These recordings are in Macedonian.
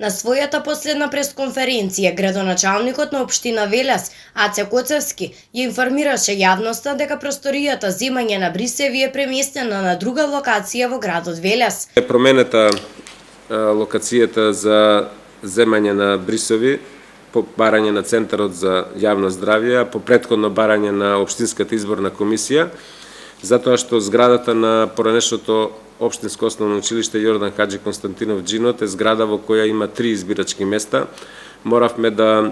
На својата последна пресконференција, градоначалникот на општина Велес, Аце Коцевски, ја информираше јавноста дека просторијата земање на брисеви е преместена на друга локација во градот Велес. Е променета локацијата за земање на брисови по барање на Центарот за јавно здравје, по претходно барање на Општинската изборна комисија, затоа што зградата на поранешното Општинско основно училиште Јордан Хаџи Константинов Џинот е зграда во која има 3 избирачки места. Моравме да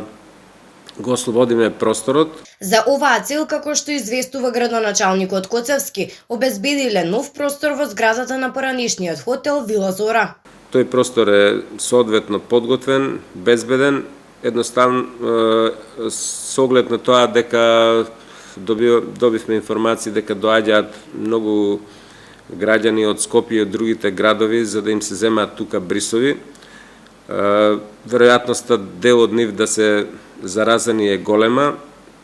го ослободиме просторот. За оваа цел, како што известува градоначалникот Коцевски, обезбедиле нов простор во зградата на поранешниот хотел Вила Зора. Тој простор е соодветно подготвен, безбеден, едноставно со оглед на тоа дека добивме информации дека доаѓаат многу граѓани од Скопје и од другите градови за да им се земаат тука брисови. Веројатноста дел од нив да се заразени е голема.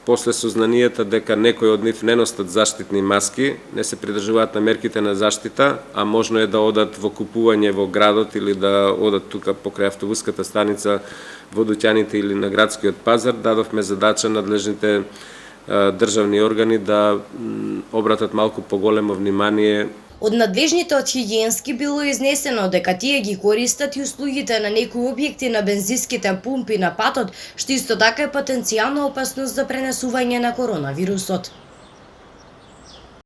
После сознанијата дека некои од нив не носат заштитни маски, не се придржуваат на мерките на заштита, а можно е да одат во купување во градот или да одат тука покрај автобуската станица во дуќаните или на градскиот пазар, дадовме задача надлежните државни органи да обратат малку поголемо внимание. Од надлежните од хигиенски било изнесено дека тие ги користат и услугите на некои објекти на бензинските пумпи на патот, што исто така е потенцијална опасност за пренесување на коронавирусот.